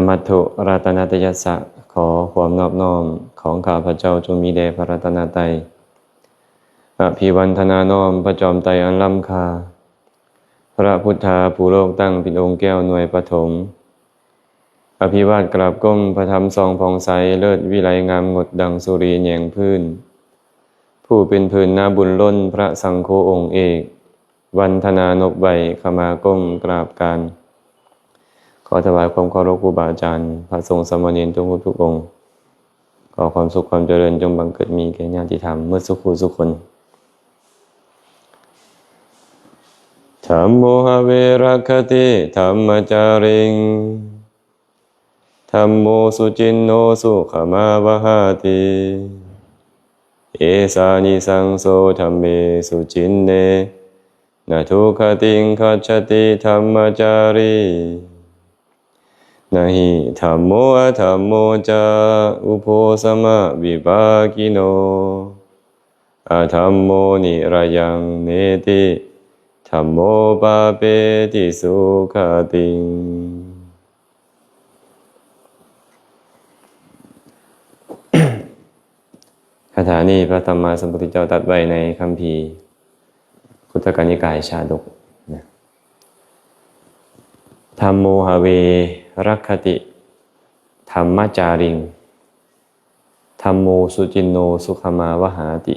มัตถุรัตนตยัสสะขอความนอบน้อมของข้าพเจ้าจงมีแด่พระรัตนตรัยอภิวันทนาน้อมพระจอมไตรอันล้ำค่าพระพุทธาผู้โลกตั้งเป็นองค์แก้วหน่วยปฐมอภิวาทกราบก้มพระธรรมทรงผ่องใสเลิศวิไลงามงดดังสุรีแยงพื้นผู้เป็นพื้นนาบุญล้นพระสังโฆองค์เอกวันธนานบใบขมาก้มกราบการขอถวายความเคารพครูบาอาจารย์พระสงฆ์สามเณรทุกองค์ขอความสุขความเจริญจงบังเกิดมีแก่ญาติธรรมเมื่อสุขสุขคนธัมโมหเวรัคติธัมมจาริงธัมโมสุจินโนสุขมาวหาติเอสานิสังโสธัมเมสุจินเนนะทุกขติงคัจฉติธัมมจารีนะหิธัมโมอะธัมโมจาอุโภสมะวิภากิโนอะธัมโมนิระยังเนติธัมโมปาเปติสุขติงคาถานี้พระธรรมสัมพุทธเจ้าตรัสไว้ในคัมภีร์คุตตกนิกายชาดกธัมโมหเวรัคติธัมมจาริงธัมโมสุจินโนสุขมาวหาติ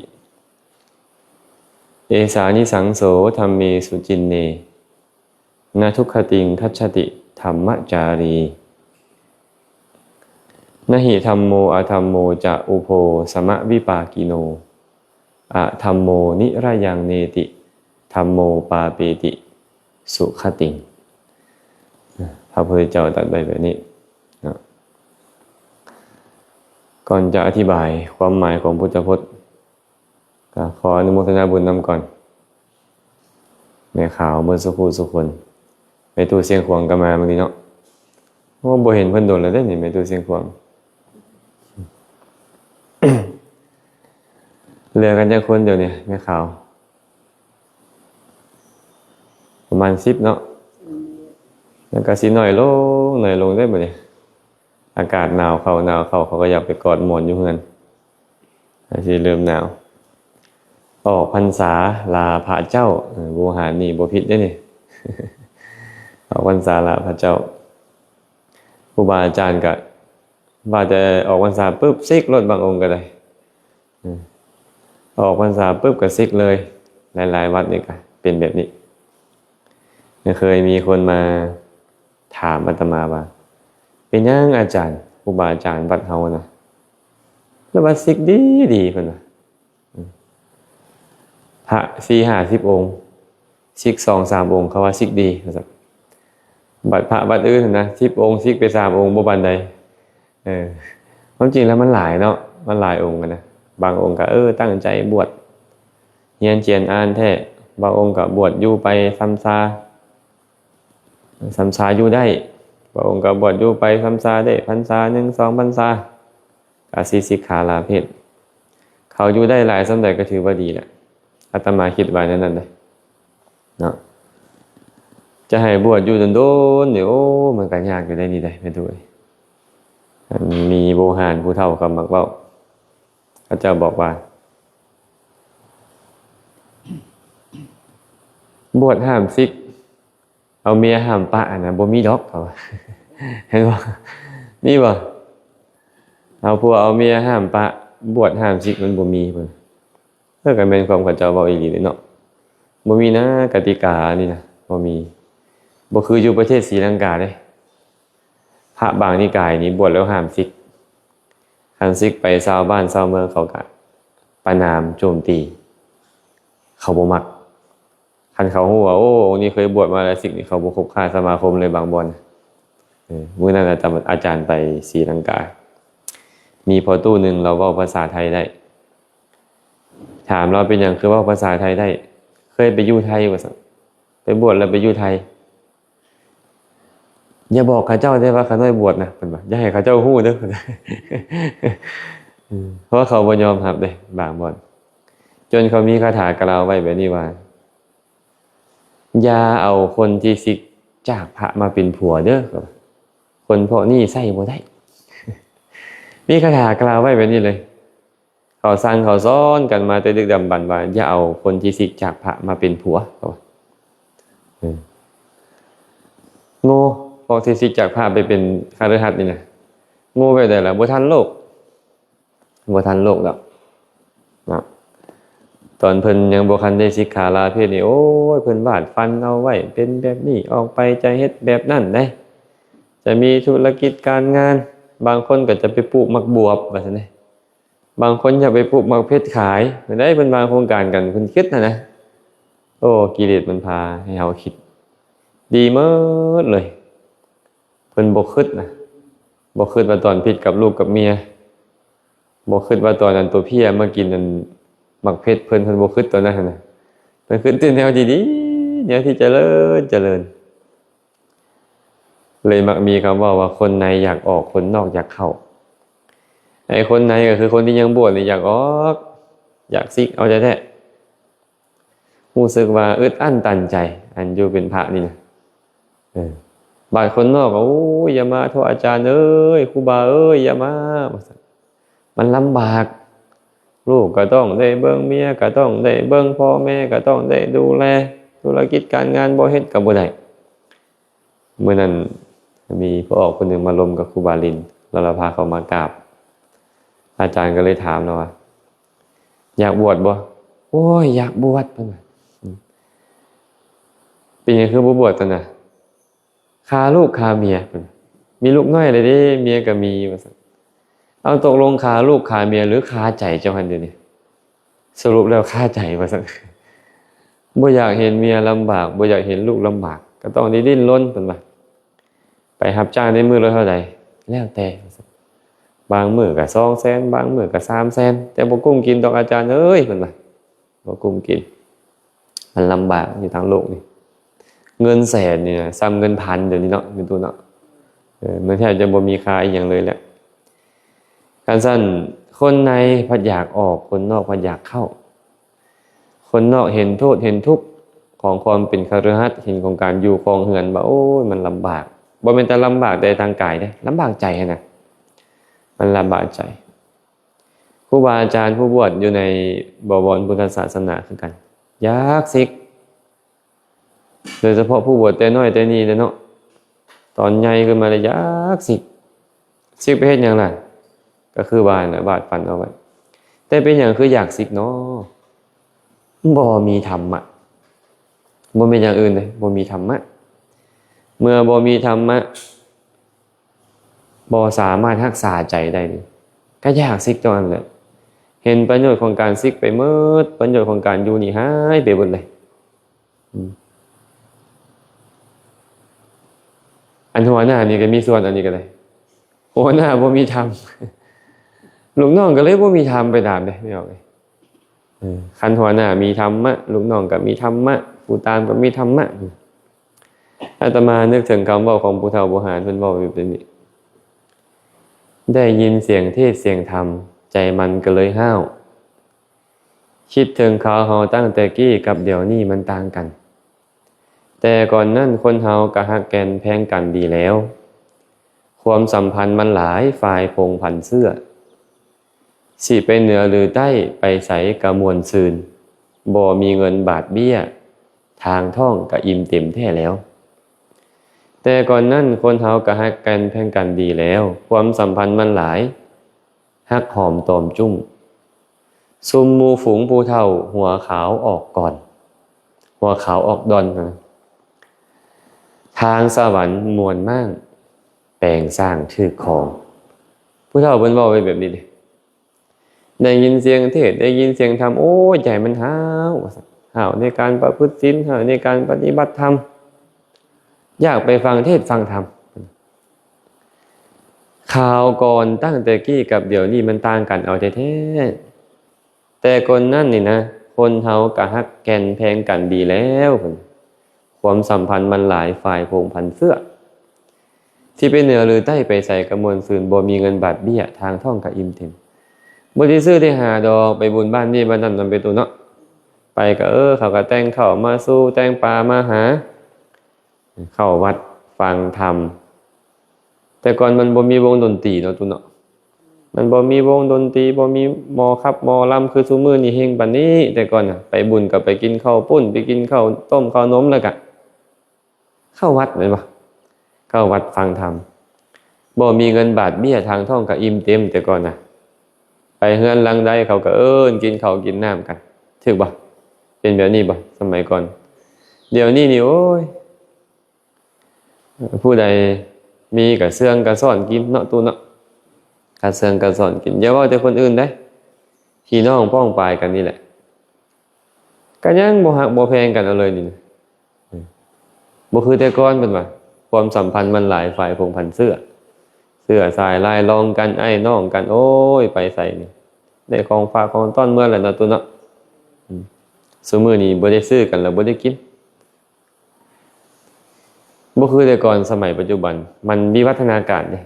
เอสานิสังโสธัมเมสุจินเนนะทุกขติงคัจฉติธัมมจารีนะหิธัมโมอะธัมโมจะอุโภสมะวิปากิโนอะธัมโมนิระยังเนติธัมโมปาเปติสุขติงพระพุทธเจ้าตรัสไว้แบบนี้นะก่อนจะอธิบายความหมายของพุทธพจน์ก็ขออนุโมทนาบุญนำก่อนแม่ข่าวเมื่อสักครู่สุคนแม่ตู้เสียงขวางก็มาบางทีเนาะเพราะว่าบ่เห็นเพิ่นโดนแล้วได้นี่แม่ตู้เสียงขวางเหลือกันจักคนเดี๋ยวนี้แม่ข่าวประมาณ10เนาะแล้วก็สิหน่อยลงได้บ่เนี่ยอากาศหนาวเข้าเขาก็อยากไปกอดหมอนอยู่เฮือนสิเริ่มหนาวออกพรรษาลาพระเจ้าโวหารนี่บ่ผิดเด้นี่ ออกพรรษาลาพระเจ้าครูบาอาจารย์ก็ว่าจะออกพรรษาปุ๊บซิกรถบางองค์ก็ได้ออกพรรษาปุ๊บก็ซิกเลยหลายๆวัดนี่ก็เป็นแบบนี้เคยมีคนมาถามอาตมาว่าเป็นยังอาจารย์ครูบาอาจารย์วัดเฮานะแล้วว่าซิกดีเพิ่นว่าพระ4-50องค์ซิก2-3องค์เขาว่าซิกดีนะครับบัดพระบัดอื่นนะ10องค์ซิกไป3องค์บ่ปานใดความจริงแล้วมันหลายเนาะมันหลายองค์กันนะบางองค์ก็ตั้งใจบวชเรียนเจียนอ่านแท้บางองค์ก็บวชอยู่ไปซ้ำซาอยู่ได้บางองค์ก็บวชอยู่ไปซ้ำซาได้พรรษา1 2พรรษาก็สิสิกขาลาเพศเขาอยู่ได้หลายสำใดก็ถือว่าดีแหละอาตมาคิดไว้นั่นเลยเนาะจะให้บวชอยู่โดนๆเดี๋ยวมันก็ยากอยู่ได้นี่ได้ไม่ด้วยมีโบราณผู้เฒ่าก็มักเว้าพระเจ้าบอกว่าบวชห้ามซิกเอาเมียห้ามปะนะบ่มีดอกเขาเห็นบ่นี่บ่เอาผัวเอาเมียห้ามปะบวชห้ามซิกมันบ่มีเพิ่นเพื่อกันเป็นความเข้าใจเว้าอีหลีเนาะบ่มีนะกติกานี่นะบ่มีบ่คืออยู่ประเทศศรีลังกาเด้พระบางนิกายนี่บวชแล้วห้ามซิกคันซิกไปชาวบ้านชาวเมืองเขาก็ประณามโจมตีเขาบ่มักคันเขาฮู้ว่าโอ้นี่เคยบวชมาแล้วซิกนี่เขาบ่คบค้าสมาคมเลยบางบ่อนมื้อนั้นอาจารย์ไปศรีลังกามีพอตู้นึงเราเว้าภาษาไทยได้ถามเราเป็นหยังคือเว้าภาษาไทยได้เคยไปอยู่ไทยว่าซั่นไปบวชแล้วไปอยู่ไทยอย่าบอกข้าเจ้าได้ว่าข้าน้อยบวชนะเพิ่นว่าอย่าให้ข้าเจ้าฮู้เด้อเพราะเขาบ่ยอมรับเด้บางบ่อนจนเขามีคาถากล่าวไว้แบบนี้ว่าอย่าเอาคนที่ซิกจากพระมาเป็นผัวเด้อค คนพวกนี้ใส่บ่ได้มีคาถากล่าวไว้แบบนี้เลยเขาสร้างเขาซ้อนกันมาแต่ดึกดำบรรพ์ว่าอย่าเอาคนที่สิกจากพระมาเป็นผัวโง่พวกที่สิกจากพระไปเป็นคฤหัสถ์นี่นะโง่ไปได้ล่ะบ่ทันโลกแล้วนะตอนเพิ่นยังบ่คันได้สิกขาลาเพศนี่โอ้ยเพิ่นวาดฟันเอาไว้เป็นแบบนี้ออกไปจะเฮ็ดแบบนั้นได้จะมีธุรกิจการงานบางคนก็จะไปปลูกมักบวบว่าซั่นเด้บางคนอยากไปปลูกมักเพชรขายได้เพิ่นวางโครงการกันเพิ่นคิดนะโอ้กิเลสมันพาให้เฮาคิดดีหมดเลยเพิ่นบ่คิดนะบ่คิดว่าตอนผิดกับลูกกับเมียบ่คิดว่าตอนนั้นตัวเพี้ยมากินนั่นมักเพชรเพิ่นบ่คิดตอนนั้นน่ะเพิ่นคิดแนวดีๆแนวที่เจริญเลยมักมีคำว่าคนในอยากออกคนนอกอยากเข้าไอ้คนในก็คือคนที่ยังบวชนี่อยากออกอยากซิกเอาใจแท้รู้สึกว่าอึดอั้นตันใจอันอยู่เป็นพระนี่นะบางคนนอกก็โอ้ยอย่ามาโทษอาจารย์เอ้ยครูบาเอ้ยอย่ามามันลำบากลูกก็ต้องได้เบิ่งเมียก็ต้องได้เบิ่งพ่อแม่ก็ต้องได้ดูแลธุรกิจการงานบ่เฮ็ดก็บ่ได้เมื่อนั้นมีพ่อออกคนหนึ่งมาลมกับครูบาลินแล้วเราพาเขามากราบอาจารย์ก็เลยถามเราว่าอยากบวชบ่โอ้ยอยากบวชเพิ่นเป็นยังคือบ่บวชตอนน่ะคาลูกคาเมียเพิ่นมีลูกน้อยเลยเด้เมียก็มีว่าซั่นเอาตกลงคาลูกคาเมียหรือคาใจเจ้าหั่นเดี๋ยวนี้สรุปแล้วคาใจว่าซั่นบ่อยากเห็นเมียลำบากบ่อยากเห็นลูกลำบากก็ต้องดิ้นรนเพิ่นว่าไปรับจ้างได้มื้อละเท่าใดแล้วแต่บางมื้อก็200,000บางมื้อก็300,000แต่บ่กุ้มกินดอกอาจารย์เอ้ยเพิ่นว่าบ่กุ้มกินมันลำบากอยู่ทางโลกนี่เงินแสนนี่ซ้ำเงินพันเดี๋ยวนี้เนาะอยู่ตัวเนาะมันแทบจะบ่มีค่าอีหยังเลยแหละการสั่นคนในพัดอยากออกคนนอกพัดอยากเข้าคนนอกเห็นโทษเห็นทุกข์ของความเป็นคฤหัสถ์เห็นของการอยู่ครองเรือนว่าโอ้ยมันลำบากบ่แม่นแต่ลำบากแต่ทางกายเด้ลำบากใจนะมันลำบากใจครูบาอาจารย์ผู้บวชอยู่ในบวรพุทธศาสนาคือกันยากซิกโดยเฉพาะผู้บวชแต่น้อยแต่นี้เนาะตอนใหญ่ขึ้นมาเลยยากซิกไปเฮ็ดหยังล่ะก็คือบ้านน่ะบาดฟันเอาไว้แต่เป็นหยังคืออยากซิกเนาะบ่มีธรรมะบ่เป็นอย่างอื่นเลยบ่มีธรรมะเมื่อบ่มีธรรมะบ่สามารถรักษาใจได้นี่ก็ยากซิกตรงนั้นแหละเห็นประโยชน์ของการซิกไปหมดประโยชน์ของการอยู่นี่หายไปหมดเลยอันหัวหน้านี่ก็มีส่วนอันนี้ก็ได้หัวหน้าบ่มีธรรมลูกน้องก็เลยบ่มีธรรมไปตามได้ไม่ออกเลยคันหัวหน้ามีธรรมะลูกน้องก็มีธรรมะผู้ตามก็มีธรรมะอาตมานึกถึงคำเว้าของผู้เฒ่าโบราณเพิ่นเว้าแบบนี้ได้ยินเสียงเทศน์เสียงธรรมใจมันก็เลยห้าวคิดถึงเขาเฮาตั้งแต่กี้กับเดี๋ยวนี้มันต่างกันแต่ก่อนนั้นคนเฮาก็ฮักแกนแพงกันดีแล้วความสัมพันธ์มันหลายฝ่ายพงพันเสื้อสิไปเหนือหรือใต้ไปใสกะมวลซืนบ่มีเงินบาทเบี้ยทางท่องก็อิ่มเต็มแท้แล้วแต่ก่อนนั้นคนเฮาก็ฮักกันแพงกันดีแล้วความสัมพันธ์มันหลายฮักหอมตอมจุ้มซุมหมู่ฝูงผู้เฒ่าหัวขาวออกก่อนหัวขาวออกดอนนะทางสวรรค์มวลมากแปลงสร้างถือของผู้เฒ่าเพิ่นเว้าไว้แบบนี้ได้ยินเสียงเทศน์ได้ยินเสียงธรรมโอ้ยใจมันห้าวในการประพฤติศีลห้าวในการปฏิบัติธรรมอยากไปฟังเทศน์ฟังธรรมข่าวก่อนตั้งแต่กี้กับเดี๋ยวนี้มันต่างกันเอาแท้ๆแต่คนนั่นนี่นะคนเฮาก็ฮักแกนแพงกันดีแล้วความสัมพันธ์มันหลายฝ่ายพงพันเสื้อที่ไปเหนือหรือใต้ไปใส่กระมวลซืนบ่มีเงินบาทเบี้ยทางท่องก็อิ่มเต็มบ่ได้ซื้อได้หาดอกไปบุญบ้านนี่บ้านนั้นนำไปตัวเนาะไปก็เขาก็แต่งเข้ามาสู้แต่งปลามาหาเข้าวัดฟังธรรม แต่ก่อนมันบ่มีวงดนตรีเนาะตุเนาะมันบ่มีวงดนตรีบ่มีหมอครับหมอลำคือซุมื้อนี้เฮงปานนี้แต่ก่อนน่ะไปบุญก็ไปกินข้าวปุ้นไปกินข้าวต้มข้าวนมแล้วก็เข้าวัดแม่นบ่เข้าวัดฟังธรรมบ่มีเงินบาทเบี้ยทางท้องก็อิ่มเต็มแต่ก่อนน่ะไปเฮือนหลังใดเขาก็เอิ้นกินข้าวกินน้ำกันถูกบ่เป็นแบบนี้บ่สมัยก่อนเดี๋ยวนี้นี่โอ้ยผู้ใดมีก็เสื่องก็ซ่อนกินเนาะตูเนาะกะเสื่องกะซ่อนกินอย่าว่าแต่คนอื่นเด้พี่น้องพ้องปายกันนี่แหละก็ยังบ่ฮักบ่แพงกันเอาเลยนี่บ่คือแต่ก่อนเพิ่นว่าความสัมพันธ์มันหลายฝ่ายพงพันเสื้อสายลายรองกันไอ้น้องกันโอ้ยไปใส่นี่ได้ของฝากของต้อนเมื่อแหละเนาะตูเนาะซุมื้อนี้บ่ได้ซื้อกันแล้วบ่ได้กินบ่คือแต่ก่อนสมัยปัจจุบันมันวิวัฒนาการเด้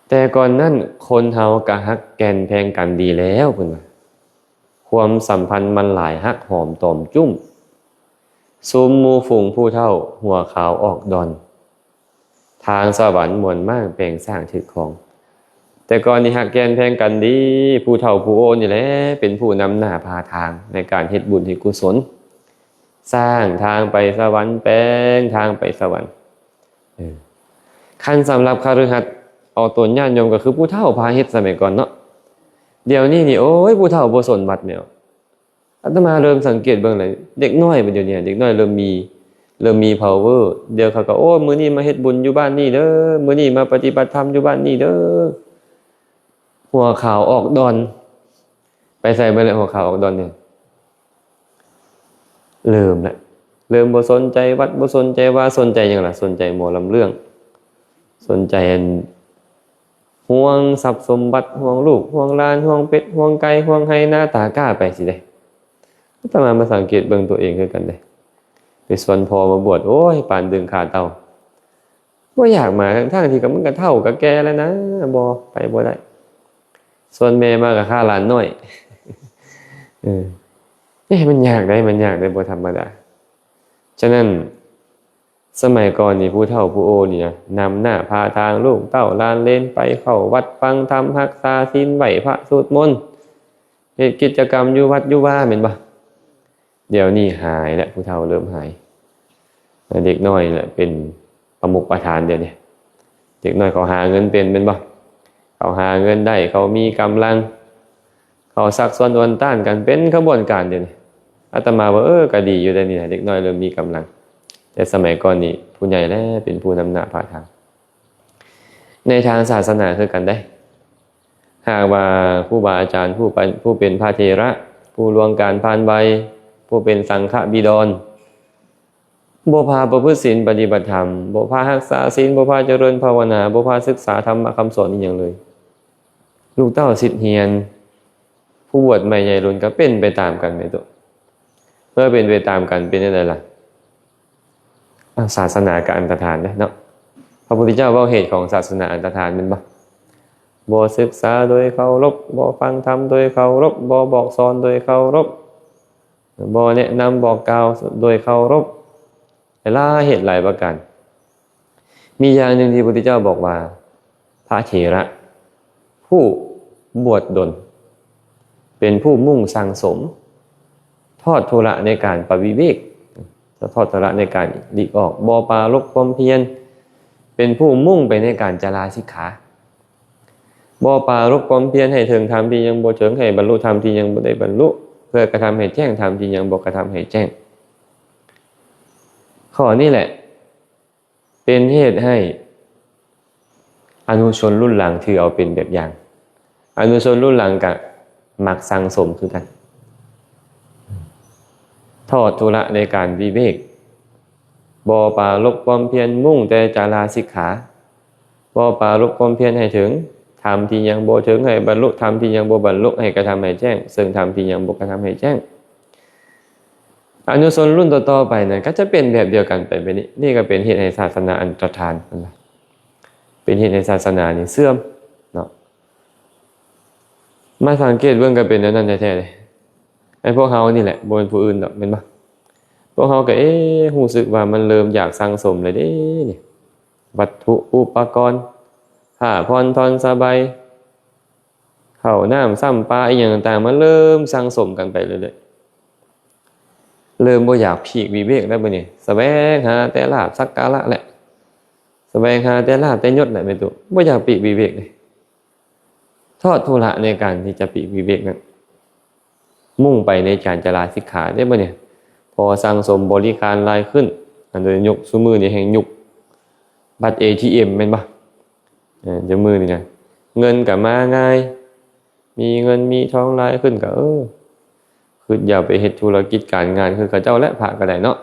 แต่ก่อนนั้นคนเฮาก็ฮักแกนแพงกันดีแล้วเพิ่นว่าความสัมพันธ์มันหลายฮักหอมตอมจุ้มซุมหมู่ฝูงผู้เฒ่าหัวขาวออกดอนทางสวรรค์มวลมากแปลงสร้างถึกของแต่ก่อนนี้ฮักแกนแพงกันดีผู้เฒ่าผู้โอนี่แหละเป็นผู้นำหน้าพาทางในการเฮ็ดบุญเฮ็ดกุศลสร้างทางไปสวรรค์แปลงทางไปสวรรค์คันสำหรับคฤหัสถ์เอาตนญาติโยมก็คือผู้เฒ่าพาเฮ็ดสมัยก่อนเนาะเดี๋ยวนี้นี่โอ้ยผู้เฒ่าบ่สนบัดแนวอาตมาเริ่มสังเกตเบิ่งเลยเด็กน้อยบัดเดี๋ยวนี้เด็กน้อยเริ่มมี power เดี๋ยวเขาก็โอ้มื้อนี้มาเฮ็ดบุญอยู่บ้านนี่เด้อมื้อนี้มาปฏิบัติธรรมอยู่บ้านนี่เด้อหัวขาวออกดอนไปใส่ไปเลยหัวขาวออกดอนเนี่ยเริ่มบ่สนใจวัดบ่สนใจว่าสนใจหยังล่ะสนใจหมอลำเรื่องสนใจห่วงทรัพย์สมบัติห่วงลูกห่วงหลานห่วงเป็ดห่วงไก่ห่วงไห้หน้าตากล้าไปสิเด้อาตมาสังเกตเบิ่งตัวเองคือกันเด้ไปสวนพอมาบวชโอ้ยปานดึงขาเต่าบ่อยากมาทั้งที่ก็มันก็เฒ่าก็แก่แล้วนะบ่ไปบ่ได้ส่วนแม่มาก็ฆ่าหลานน้อยมันยากได้บ่ธรรมดาฉะนั้นสมัยก่อนนี่ผู้เฒ่าผู้โอนี่นะนำหน้าพาทางลูกเต้าหลานเลนไปเข้าวัดฟังธรรมรักษาศีลไหว้พระสวดมนต์เฮ็ดกิจกรรมอยู่วัดอยู่ว่าแม่นบ่เดี๋ยวนี้หายแล้วผู้เฒ่าเริ่มหายเด็กน้อยแหละเป็นประมุขประธานเดี๋ยวนี้เด็กน้อยเขาหาเงินเป็นบ่เขาหาเงินได้เขามีกำลังเขาซักซ้อนอวนต้านกันเป็นขบวนการเดี๋ยวนี้อาตมาว่าก็ดีอยู่ได้นี่เด็กน้อยเริ่มมีกำลังแต่สมัยก่อนนี่ผู้ใหญ่แล้วเป็นผู้นำหน้าพาทางในทางศาสนาคือกันได้หากว่าผู้บาอาจารย์ผู้เป็นพระเถระผู้ล่วงการผ่านใบผู้เป็นสังฆบิดรบ่พาประพฤติศีลปฏิบัติธรรมบ่พารักษาศีลบ่พาเจริญภาวนาบ่พาศึกษาธรรมะคำสอนอีหยังเลยลูกเต้าศิษย์เฮียนผู้บวชใหม่ใหญ่รุ่นก็เป็นไปตามกันในตัวเมื่อเป็นไปตามกันเป็นอะไรล่ะศาสนากับอันตรธานเนาะพระพุทธเจ้าเว้าเหตุของศาสนาอันตรธานเป็นบ่ศึกษาโดยเคารพบ่ฟังธรรมโดยเคารพบ่บอกสอนโดยเคารพบ่แนะนำบอกกล่าวโดยเคารพหลายเหตุหลายประการมีอย่างหนึ่งที่พระพุทธเจ้าบอกว่าพระเถระผู้บวชดลเป็นผู้มุ่งสั่งสมทอดทุระในการปวิเวกทอดทุระในการหลีกออกบ่ปรารภความเพียรเป็นผู้มุ่งไปในการจาราสิกขาบ่ปรารภความเพียรให้ถึงธรรมที่ยังบ่ถึงให้บรรลุธรรมที่ยังบ่ได้บรรลุเพื่อกระทำให้แจ้งธรรมที่ยังบ่กระทำให้แจ้งข้อนี้แหละเป็นเหตุให้อนุชนรุ่นหลังถือเอาเป็นแบบอย่างอนุชนรุ่นหลังก็มักสั่งสมคือกันทอดทุระในการวิเวกบ่ปรารภความเพียรมุ่งแต่จาราสิกขาบ่ปรารภความเพียรให้ถึงธรรมที่ยังบ่ถึงให้บรรลุธรรมที่ยังบ่บรรลุให้กระทำให้แจ้งซึ่งธรรมที่ยังบ่กระทำให้แจ้งอนุชนรุ่นต่อๆไปนั้นก็จะเป็นแบบเดียวกันไปแบบนี้นี่ก็เป็นเหตุให้ศาสนาอันตรธานเป็นเหตุให้ศาสนานี่เสื่อมเนาะมาสังเกตเบิ่งก็เป็นนั้นแท้ๆเลยไอ้พวกเฮานี่แหละบ่เป็นผู้อื่นดอกแม่นบ่พวกเฮาก็รู้สึกว่ามันเริ่มอยากสั่งสมเลยเด้นี่ วัตถุอุปกรณ์ผ้าผ่อนทอนสบายข้าวน้ำซ้ำปลาอย่างต่างๆมันเริ่มสั่งสมกันไปเรื่อยๆเริ่มบ่อยากพีกวิเวกแล้วบ่นี่แสวงหาแต่ลาภสักการะแหละแสวงหาแต่ลาภแต่ยศแหละแม่ตุบ่อยากปีกวิเวกเลยทอดทุระในการที่จะปีกวิเวกนั้นมุ่งไปในการจะลาสิกขาได้บ่เนี่ยพอสั่งสมบริการรายขึ้นอันโดยยกซุมือนี่แห่งยุคบัตร ATM แม่นบ่จะมือนี่นะเงินก็มาง่ายมีเงินมีทองรายขึ้นก็คืออย่าไปเฮ็ดธุรกิจการงานคือเขาเจ้าและพระก็ได้เนาะ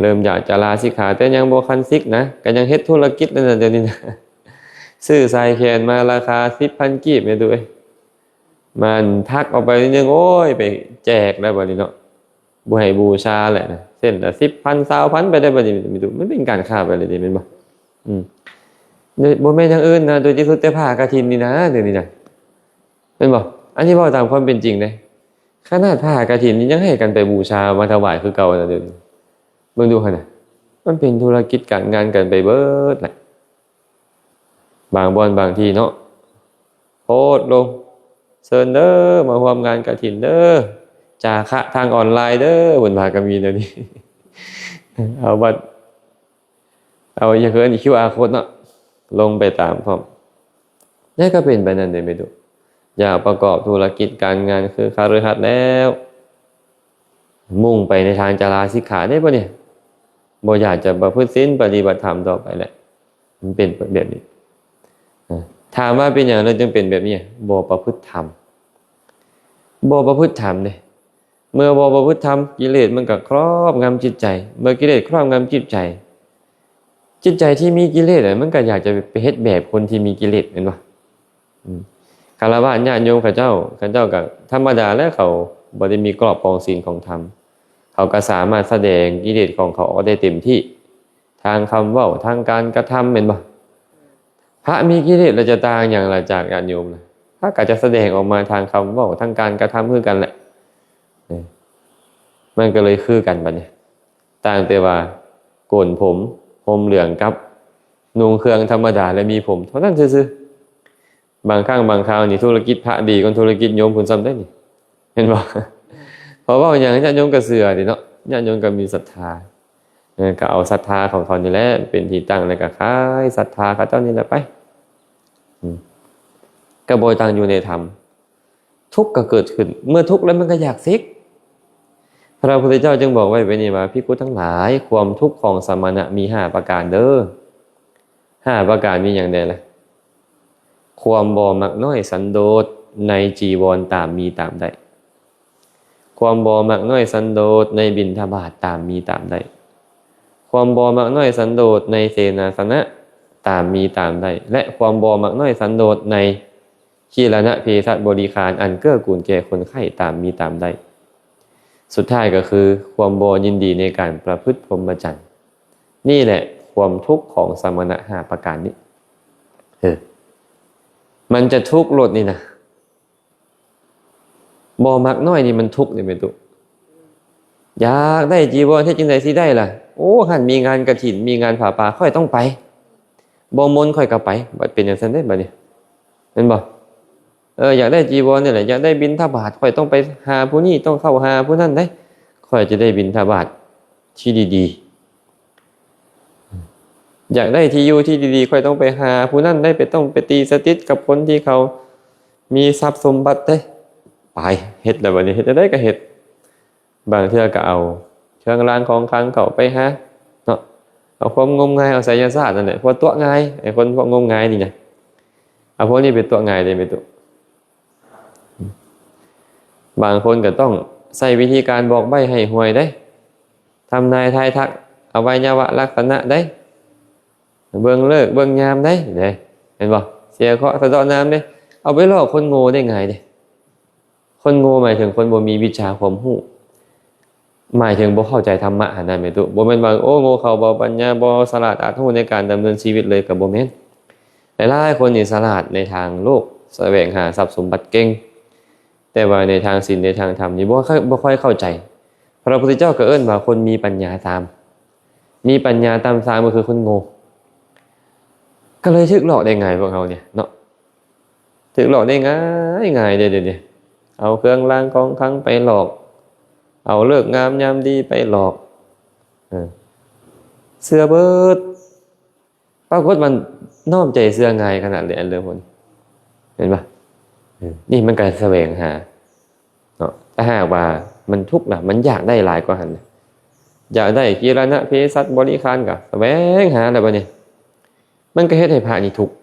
เริ่มอยากจะลาสิกขาแต่ยังบ่คันสิกนะก็ยังเฮ็ดธุรกิจนั่นน่ะเดี๋ยวนี้นะซื้อสายแขนมาราคา 10,000 กีบแม่ดูมันทักออกไปนิดนึงโอ้ยไปแจกได้บัดนี้เนาะบ่ให้บูชาแหละนะเส้นละ 10,000 20,000ไปได้บัดนี้ไม่ดูมันเป็นการค้าไปเลยดิแม่นบ่บ่แม่นอย่างอื่นนะโดยที่สุดแต่ผ้ากฐินนี่นะเดี๋ยวนี้นะแม่นบ่อันนี้เว้าตามความเป็นจริงเด้ขนาดผ้ากฐินนี่ยังให้กันไปบูชามาถวายคือเก่านะเดี๋ยวนี้เบิ่งดูหั่นน่ะมันเป็นธุรกิจการงานกันไปเบิดแหละบางบ่อนบางที่เนาะโพสต์ลงเชิญเด้อมาร่วมงานกฐินเด้อจาคะทางออนไลน์เด้อเพิ่นว่าก็มีเดี๋ยวนี้เอาบัตรเอาอย่างเพิ่นอี QR code เนาะลงไปตามพร้อมนี่ก็เป็นไปนั่นเด้แม่ตุอย่าประกอบธุรกิจการงานคือคฤหัสถ์แล้วมุ่งไปในทางจาราสิกขาได้ป่ะเนี่ยบ่อยากจะประพฤติศีลปฏิบัติธรรมต่อไปแหละมันเป็นแบบนี้ถามว่าเป็นอย่างไรจึงเป็นแบบนี้บ่ประพฤติธรรมบ่ประพฤติธรรมเนี่ยเมื่อบ่ประพฤติธรรมกิเลสมันก็ครอบงำจิตใจเมื่อกิเลสครอบงำจิตใจที่มีกิเลสมันก็อยากจะไปเฮ็ดแบบคนที่มีกิเลสเห็นป่ะคฤหัสถ์ญาติโยมเขาเจ้าก็ธรรมดาแล้วเขาบ่ได้มีกรอบของศีลของธรรมเขาก็สามารถแสดงกิเลสของเขาออกได้เต็มที่ทางคำเว้าทางการกระทำเห็นป่ะพระมีกิเลสเราจะต่างอย่างไรจากญาติโยมนะพระก็จะแสดงออกมาทางคำเว้าทางการกระทำคือกันแหละมันก็เลยคือกันบัดนี้ต่างแต่ว่าโกนผมห่มเหลืองกับนุ่งเครื่องธรรมดาและมีผมเท่านั้นซื่อๆบางครั้งบางคราวนี่ธุรกิจพระดีกว่าธุรกิจโยมผลซ้ำได้นี่เห็นบ่เพราะว่าอย่างญาติโยมก็เชื่อดิเนาะญาติโยมก็มีศรัทธาก็เอาศรัทธาของเขานี่แหละเป็นที่ตั้งแล้วก็ขายศรัทธาเขาเจ้านี่แหละไปก็บ่ตั้งอยู่ในธรรมทุกข์ก็เกิดขึ้นเมื่อทุกข์แล้วมันก็อยากซิกพระพุทธเจ้าจึงบอกไว้เป็นนี่ว่าภิกขุทั้งหลายความทุกข์ของสมณะมี5ประการเด้อ5ประการมีอย่างใดล่ะความบ่มักน้อยสันโดษในจีวรตามมีตามได้ความบ่มักน้อยสันโดษในบิณฑบาตตามมีตามได้ความบ่มักน้อยสันโดษในเสนาสนะตามมีตามได้และความบ่มักน้อยสันโดษในคีรณะเภสัชบริการอันเกื้อกูลแก่คนไข้ตามมีตามได้สุดท้ายก็คือความบ่ยินดีในการประพฤติพรหมจรรย์นี่แหละความทุกข์ของสมณะ5ประการนี้มันจะทุกข์ลดนี่นะบ่มักน้อยนี่มันทุกข์นี่แม่ตุอยากได้จีวรเฮ็ดจังได๋สิได้ล่ะโอ้หั่นมีงานกฐินมีงานผ้าป่าค่อยต้องไปบ่มนต์ค่อยก็ไปบัดเป็นจังซั่นเด้บัดนี้เห็นบ่อยากได้จีวรนี่แหละอยากได้บิณฑบาตค่อยต้องไปหาผู้นี้ต้องเข้าหาผู้นั้นได้ค่อยจะได้บิณฑบาตที่ดีๆอยากได้ที่อยู่ที่ดีๆค่อยต้องไปหาผู้นั้นได้ต้องไปตีสติ๊ดกับคนที่เขามีทรัพย์สมบัติได้ไปเฮ็ดแล้วบัดนี้เฮ็ดได้ก็เฮ็ดบางเทื่อก็เอาเครื่องรางของขลังเข้าไปหาเนาะเอาความงมงายเอาไสยศาสตร์นั่นแหละพวกตัวง่ายไอ้คนพวกงมงายนี่ไงเอาพวกนี้เป็นตัวง่ายได้มั้ยตุบางคนก็ต้องใช้วิธีการบอกใบ้ให้หวยได้ทำนายทายทักอวัยวะลักษณะได้เบิ่งเลิกเบิ่งยามได้เห็นบ่เสียเคราะห์สะเดาะน้ำได้เอาไปหลอกคนโง่ได้ไงเด้คนโง่หมายถึงคนบ่มีวิชาความรู้หมายถึงบ่เข้าใจธรรมะหั่นน่ะแม่ตุบ่แม่นว่าโอ้โง่เขาบ่ปัญญาบ่ฉลาดอาจรู้ในการดำเนินชีวิตเลยก็บ่แม่นหลายๆคนนี่ฉลาดในทางโลกแสวงหาทรัพย์สมบัติเก่งแต่ว่าในทางศีลในทางธรรมนี่บ่ค่อยเข้าใจพระพุทธเจ้าก็เอิ้นว่าคนมีปัญญาตามมีปัญญาตามก็คือคนโง่ ก็เลยถึกหลอกได้ง่ายพวกเราเนี่ยเนาะถึกหลอกได้ง่ายเดี๋ยวเอาเครื่องรางของขลังไปหลอกเอาเลิกงามยามดีไปหลอกเสื้อเบิดปรากฏมันน้อมใจเสื้อง่ายขนาดเลยอันเรื่องพวกนี้เห็นปะนี่มันการแสวงหาเนาะถ้าหากว่ามันทุกข์ล่ะมันอยากได้หลายกว่าหันอยากได้กีรณะเภสัชบริคารกับแสวงหาอะไรบ้างเนี่ยมันก็เฮ็ดให้พระนี่ทุกข์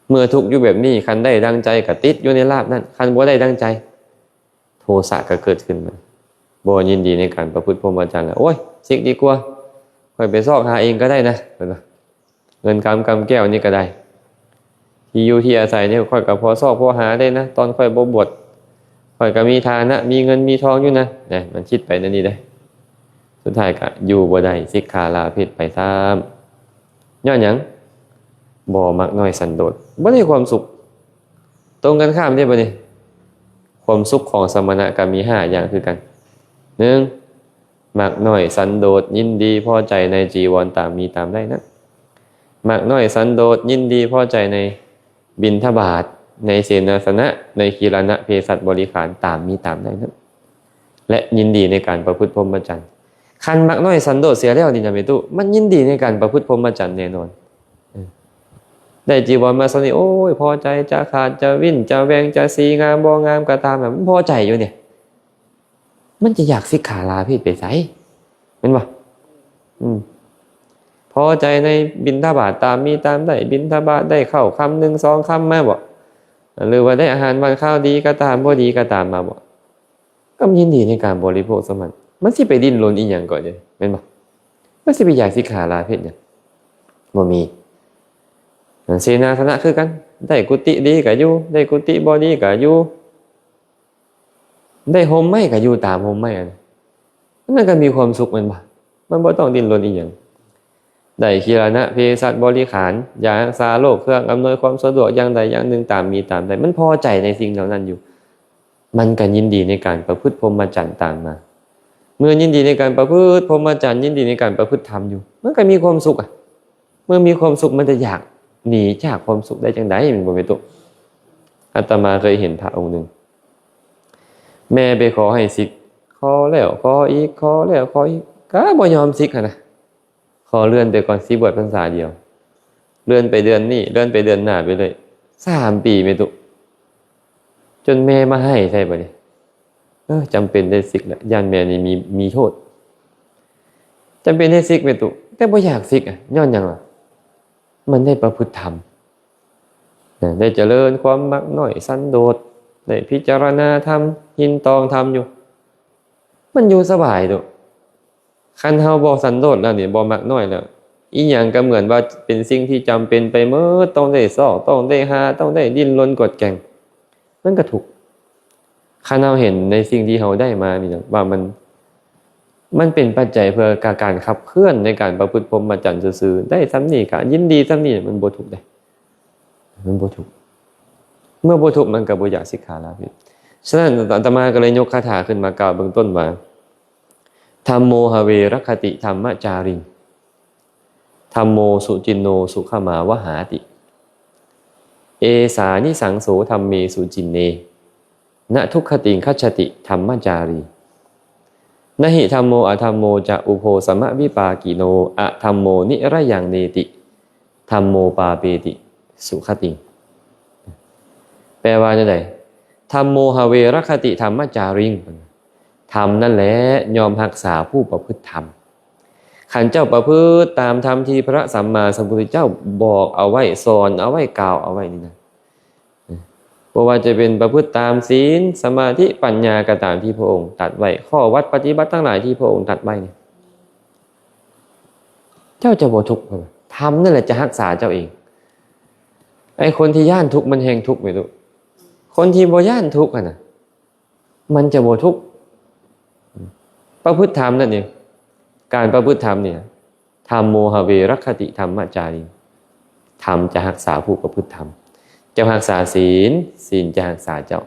เมื่อทุกข์อยู่แบบนี้คันได้ดังใจกับติดอยู่ในลาภนั่นคันบ่ได้ดังใจโทสะก็เกิดขึ้นมาบ่ยินดีในการประพฤติพรหมจรรย์แล้วโอ้ยสิกดีกว่าค่อยไปซอกหาเองก็ได้นะเงินกำแก้วนี่ก็ได้ที่อยู่ที่อาศัยเนี่ยค่อยกับพอซอกพอหาได้นะตอนค่อยบวชค่อยก็มีฐานะมีเงินมีทองอยู่นะเนี่ยมันคิดไปนั่นนี่ได้สุดท้ายก็อยู่บ่ได้สิกขาลาเพศไปซ้ำย้อนหยังบ่มักน้อยสันโดษบ่ได้ความสุขตรงกันข้ามได้บ่นี่ความสุขของสมณะก็มี5อย่างคือกัน1มักน้อยสันโดษยินดีพอใจในจีวรตามมีตามได้นะมักน้อยสันโดษยินดีพอใจในบิณฑบาตในเสนาสนะในกีรณะเภสัชบริขารตามมีตามได้นะและยินดีในการประพฤติพรหมจรรย์คันมักน้อยสันโดษเสียแล้วนี่นะเมตุมันยินดีในการประพฤติพรหมจรรย์แน่นอนได้จีวรมาสนี่โอ้ยพอใจจะขาดจะวิ่นจะแวงจะสีงามบ่งามก็ตามแบบมันพอใจอยู่เนี่ยมันจะอยากสิกขาลาเพศไปไสเป็นบ่พอใจในบิณฑบาตตามมีตามได้บิณฑบาตได้เข้าคำ1 2คำมาบ่หรือว่าได้อาหารวันข้าวดีก็ตามบ่ดีก็ตามมาบ่ก็ยินดีในการบริโภคสมันมันสิไปดิ้นรนอีหยังก่อนเด้เป็นบ่มันสิไปอยากสิกขาลาเพศหยังบ่มีเสนาสนะคือกันได้กุฏิดีก็อยู่ได้กุฏิบ่ดีก็อยู่ได้ห่มไม้ก็อยู่ตามห่มไม้มันก็มีความสุขมันบ่ต้องดิ้นรนอีหยังได้กีรณะเภสัชบริขารยารักษาโรคเครื่องอำนวยความสะดวกอย่างใดอย่างหนึ่งตามมีตามได้มันพอใจในสิ่งเหล่านั้นอยู่มันก็ยินดีในการประพฤติพรหมจรรย์ตามมาเมื่อยินดีในการประพฤติพรหมจรรย์ยินดีในการประพฤติธรรมอยู่มันก็มีความสุขเมื่อมีความสุขมันจะอยากหนีจากความสุขได้จังได๋มันบ่แม่นตุอาตมาเคยเห็นพระองค์นึงแม่ไปขอให้สิกขอแล้วขออีกขอแล้วขออีกก็บ่ยอมสิกนะขอเลื่อนไปก่อนสิบวชพรรษาเดียวเลื่อนไปเดือนนี้เลื่อนไปเดือนหน้าไปเลย3 ปีแม่ตุจนแม่มาให้ใช่ป่ะนี่จำเป็นได้สิกแล้วย่านแม่นี่มีโทษจำเป็นได้สิกแม่ตุแต่บ่อยากสิกย้อนหยังล่ะมันได้ประพฤติธรรมได้เจริญความมักน้อยสันโดษได้พิจารณาธรรมยินตองธรรมอยู่มันอยู่สบายตุคันเฮาบ่สันโดษแล้วนี่บ่มักน้อยแล้วอีหยังก็เหมือนว่าเป็นสิ่งที่จำเป็นไปหมดต้องได้ซอกต้องได้หาต้องได้ดิ้นรนกดแกงมันก็ถูกคันเฮาเห็นในสิ่งที่เฮาได้มานี่ว่ามันเป็นปัจจัยเพื่อการขับเคลื่อนในการประพฤติพรหมจรรย์ซื่อๆได้ซ้ำนี่ก็ยินดีซ้ำนี่มันบ่ถูกได้มันบ่ถูกเมื่อบ่ถูกมันก็บ่อยากสิกขาลาเพศฉะนั้นอาตมาก็เลยยกคาถาขึ้นมากล่าวเบื้องต้นว่าธัมโมหเวรคติธรรมจาริงธัมโมสุจินโนสุขมาวหาติเอสานิสังโสธัมเมสุจินเนนะทุกขติงคัจฉติธรรมจารีนะหิธัมโมอะธัมโมจะอุโภสมะวิปากิโนอะธัมโมนิระยังเนติธัมโมปาเปติสุขติงแปลว่าจังได๋ธัมโมหเวรคติธรรมจาริงธรรมนั่นแหละยอมรักษาผู้ประพฤติธรรมขันเจ้าประพฤติตามธรรมที่พระสัมมาสัมพุทธเจ้าบอกเอาไว้สอนเอาไว้กล่าวเอาไว้นี่นะบ่ว่าจะเป็นประพฤติตามศีลสมาธิปัญญาก็ตามที่พระองค์ตรัสไว้ข้อวัดปฏิบัติทั้งหลายที่พระองค์ตรัสไว้เนี่ยเจ้าจะบ่ทุกข์ธรรมนั่นแหละจะรักษาเจ้าเองไอ้คนที่ย่านทุกข์มันแห่งทุกข์ไม่รู้คนที่บ่ย่านทุกข์น่ะมันจะบ่ทุกข์ประพฤติธรรมนั่นเองการประพฤติธรรมเนี่ยธัมโมหเวรคติธรรมจารีธรรมจะรักษาผู้ประพฤติธรรมจะรักษาศีลศีลจะรักษาเจ้า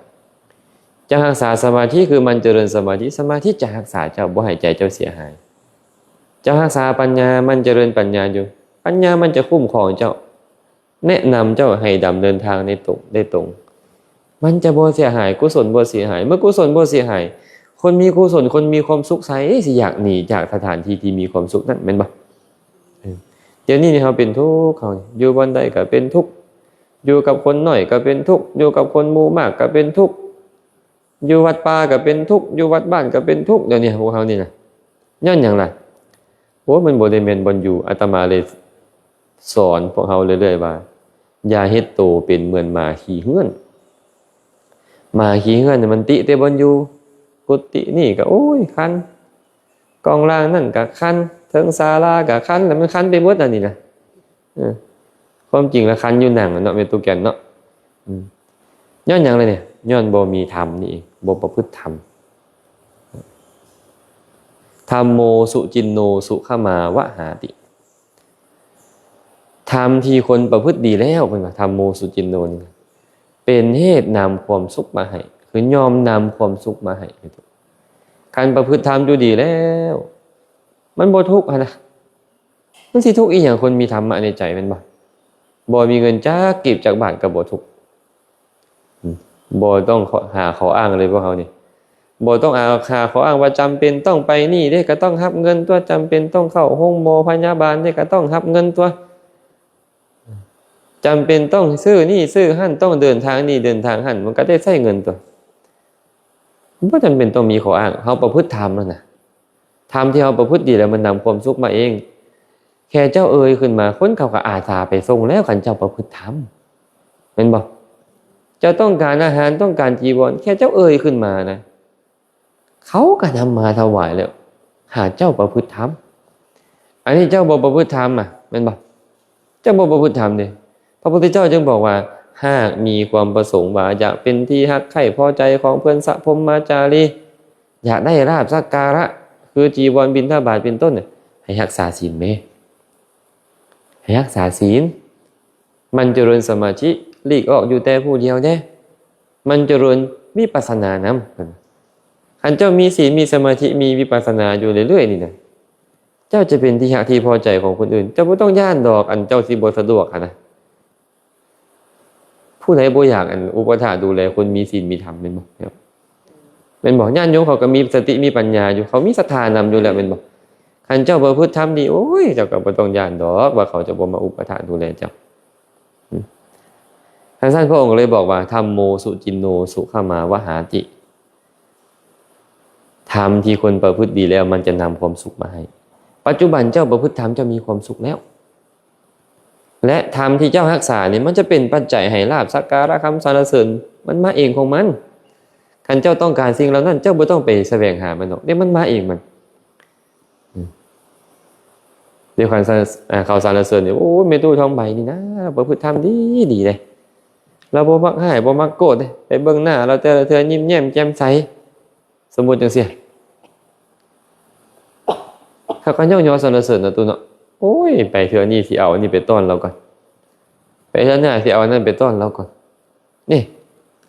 จะรักษาสมาธิคือมันเจริญสมาธิสมาธิจะรักษาเจ้าบ่ให้ใจเจ้าเสียหายจะรักษาปัญญามันเจริญปัญญาอยู่ปัญญามันจะคุ้มครองเจ้า แนะนำเจ้าให้ดำเนินทางในตรงได้ตรงมันจะบ่เสียหายกุศลบ่เสียหายเมื่อกุศลบ่เสียหายคนมีกุศลคนมีความสุขไสสิอยากหนีจากสถานที่ที่มีความสุขนั่นแม่นบ่เดี๋ยวนี้เขาเป็นทุกข์เขาอยู่บนใดก็เป็นทุกข์อยู่กับคนน้อยก็เป็นทุกข์อยู่กับคนหมู่มากก็เป็นทุกข์อยู่วัดป่าก็เป็นทุกข์อยู่วัดบ้านก็เป็นทุกข์เดี๋ยวนี้พวกเขานี่นะย้อนหยังล่ะโอ้มันบ่ได้แม่นบ่อยู่อาตมาเลยสอนพวกเขาเรื่อยๆว่าอย่าเฮ็ดโตเป็นเหมือนหมาขี้เหื่อนหมาขี้เหื่อนเนี่ยมันติแต่บ่อยู่กุฏินี่ก็โอ้ยคันกองล่างนั่นก็คันเทิงศาลาก็คันแล้วมันคันไปหมดอันนี้นะความจริงแล้วคันอยู่หนังเนาะเป็นตัวแกนเนาะย้อนหยังเลยเนี่ยย้อนบ่มีธรรมนี่เองบ่ประพฤติธรรมธัมโมสุจินโนสุขมาวะหาติธรรมที่คนประพฤติดีแล้วเป็นว่าธัมโมสุจินโนนี่เป็นเหตุนำความสุขมาให้คือยอมนำความสุขมาให้การประพฤติธรรมอยู่ดีแล้วมันบ่ทุกข์นะมันสิทุกข์อีหยังคนมีธรรมะในใจแม่นบ่มีเงินจักกีบจากบาทก็บ่ทุกข์บ่ต้องหาข้ออ้างเลยพวกเขานี่บ่ต้องหาข้ออ้างว่าจำเป็นต้องไปนี่เด้ก็ต้องรับเงินตัวจำเป็นต้องเข้าโรงหมอพยาบาลเด้ก็ต้องรับเงินตัวจำเป็นต้องซื้อนี่ซื้อหั่นต้องเดินทางนี่เดินทางหั่นมันก็ได้ใช้เงินตัวบ่จำเป็นต้องมีข้ออ้างเฮาประพฤติธรรมนั่นน่ะธรรมที่เฮาประพฤติดีแล้วมันนำความสุขมาเองแค่เจ้าเอ่ยขึ้นมาคนเขาก็อาสาไปส่งแล้วคันเจ้าประพฤติธรรมแม่นบ่เจ้าต้องการอาหารต้องการจีวรแค่เจ้าเอ่ยขึ้นมานะเขาก็นำมาถวายแล้วหาเจ้าประพฤติธรรมอันนี้เจ้าบ่ประพฤติธรรมแม่นบ่เจ้าบ่ประพฤติธรรมเด้พระพุทธเจ้าจึงบอกว่าหากมีความประสงค์ว่าอยากเป็นที่ฮักใคร่พอใจของเพื่อนสัพพมมาจารีอยากได้ลาภสักการะคือจีวรบิณฑบาตเป็นต้นเนี่ยให้รักษาศีลแม่ให้รักษาศีลมันเจริญสมาธิหลีกออกอยู่แต่ผู้เดียวเด้มันเจริญวิปัสสนานำอันเจ้ามีศีลมีสมาธิมีวิปัสสนาอยู่เรื่อยๆนี่นะเจ้าจะเป็นที่ฮักที่พอใจของคนอื่นเจ้าบ่ต้องย่านดอกอันเจ้าสิบ่สะดวกนะผู้ใดบ่อยากอันอุปถากดูแลคนมีศีลมีธรรมเป็นบ่ครับเป็นบ่ญาติโยมเขาก็มีสติมีปัญญาอยู่เขามีศรัทธานำอยู่แล้วเป็นบ่คันเจ้าประพฤติธรรมดีโอ้ยเจ้าก็บ่ต้องย่านดอกว่าเขาจะบ่มาอุปถากดูแลเจ้าท่านพระองค์เลยบอกว่าธัมโมสุจินโนสุขมาวหาติธรรมที่คนประพฤติดีแล้วมันจะนำความสุขมาให้ปัจจุบันเจ้าประพฤติธรรมเจ้ามีความสุขแล้วและธรรมที่เจ้ารักษาเนี่ยมันจะเป็นปัจจัยให้ลาภสักการะคำสรรเสริญมันมาเองของมันคันเจ้าต้องการสิ่งเหล่านั้นเจ้าบ่ต้องไปแสวงหามันหรอกเดี๋ยวมันมาเองมันเดี๋ยวคันเขาสรรเสริญเนี่ยโอ้เมตุทองใบนี่นะประพฤติธรรมดีเลยเราบ่มักให้บ่มักโกรธเลยไปเบิ่งหน้าเราแต่ละเทื่อยิ้มแย้มแจ่มใสสมมุติจังซี่ถ้ากันย่อสรรเสริญนะตุเนาะโอ้ยไปเทื่อนี้สิเอาอันนี้ไปต้อนเราก่อนไปเทื่อหน้าสิเอาอันนั้นไปต้อนเราก่อนนี่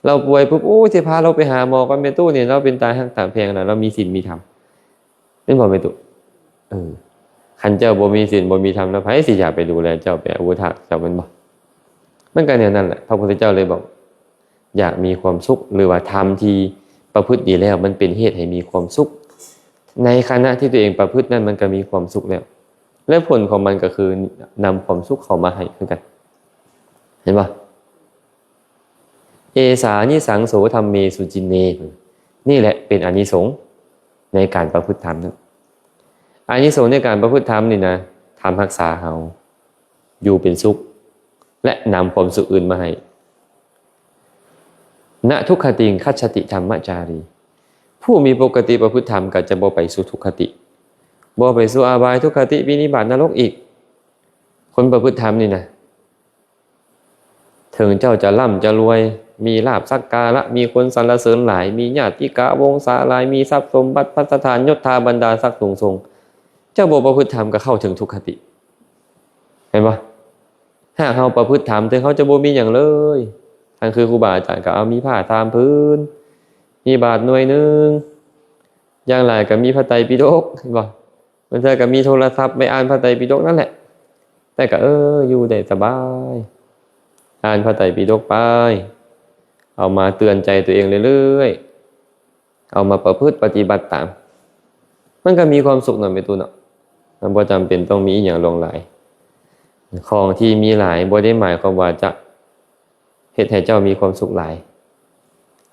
เราป่วยปุ๊บโอ้ยสิพาเราไปหาหมอก่อนเมตุนี่เราเป็นตาหักตาแพงน่ะเรามีศีลมีธรรมเป็นบ่เมตุคันเจ้าบ่มีศีลบ่มีธรรมแล้วไผสิอยากไปดูแลเจ้าไปอุปถัมภ์เจ้ามันบ่มันก็แนวนั้นแหละพระพุทธเจ้าเลยบอกอยากมีความสุขหรือว่าธรรมที่ประพฤติดีแล้วมันเป็นเหตุให้มีความสุขในขณะที่ตัวเองประพฤตินั้นมันก็มีความสุขแล้วและผลของมันก็คือนำความสุขเข้ามาให้คือกันเห็นป่ะเอสานิสังโสธัมเมสุจินเนนี่แหละเป็นอานิสงส์ในการประพฤติธรรมนั้นอานิสงส์ในการประพฤติธรรมนี่นะทำรักษาเฮาอยู่เป็นสุขและนำความสุขอื่นมาให้ณทุกขติงคัจฉติธรรมจารีผู้มีปกติประพฤติธรรมก็จะบ่ไปสู่ทุกขติบ่ไปสู่อบายทุกขติวินิบาตนรกอีกคนประพฤติธรรมนี่นะถึงเจ้าจะร่ำจะรวยมีลาภสักการะมีคนสรรเสริญหลายมีญาติกะวงศาหลายมีทรัพย์สมบัติพัสถานยศถาบรรดาศักดิ์สูงส่งเจ้าบ่ประพฤติธรรมก็เข้าถึงทุกขติเห็นป่ะถ้าเขาประพฤติธรรมถึงเขาจะบ่มีอย่างเลยท่านคือครูบาอาจารย์ก็เอามีผ้าตามพื้นมีบาทหน่วยนึงอย่างไรก็มีพระไตรปิฎกเห็นป่ะมันจะก็มีโทรศัพท์ไปอ่านพระไตรปิฎกนั่นแหละแต่ก็อยู่ได้สบาย อ่านพระไตรปิฎกไปเอามาเตือนใจตัวเองเรื่อยๆเอามาประพฤติปฏิบัติตามมันก็มีความสุขหน่อยไปตัวเนาะมันบ่จำเป็นต้องมีอย่างหลงหลายของที่มีหลายบ่ได้หมายความว่าจะเฮ็ดให้เจ้ามีความสุขหลาย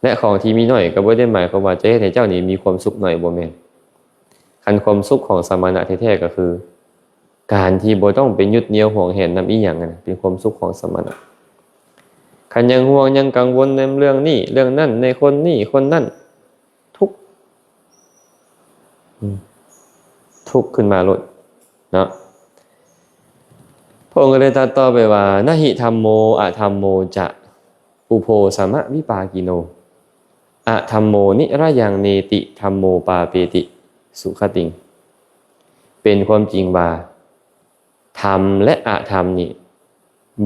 และของที่มีน้อยก็บ่ได้หมายความว่าจะเฮ็ดให้เจ้านี่มีความสุขน้อยบ่แม่นคันความสุขของสมณะแท้ๆก็คือการที่บ่ต้องไปยึดเหนี่ยวห่วงแหนนำอีหยังนั่นเป็นความสุขของสมณะคันยังห่วงยังกังวลในเรื่องนี้เรื่องนั้นในคนนี้คนนั้นทุกข์ขึ้นมาโลดเนาะพระองค์ก็เลยตรัสต่อไปว่านะหิธัมโมอะธัมโมจะอุโภสมะวิปากิโนอะธัมโมนิระยังเนติธัมโมปาเปติสุขติงเป็นความจริงว่าธรรมและอะธรรมนี่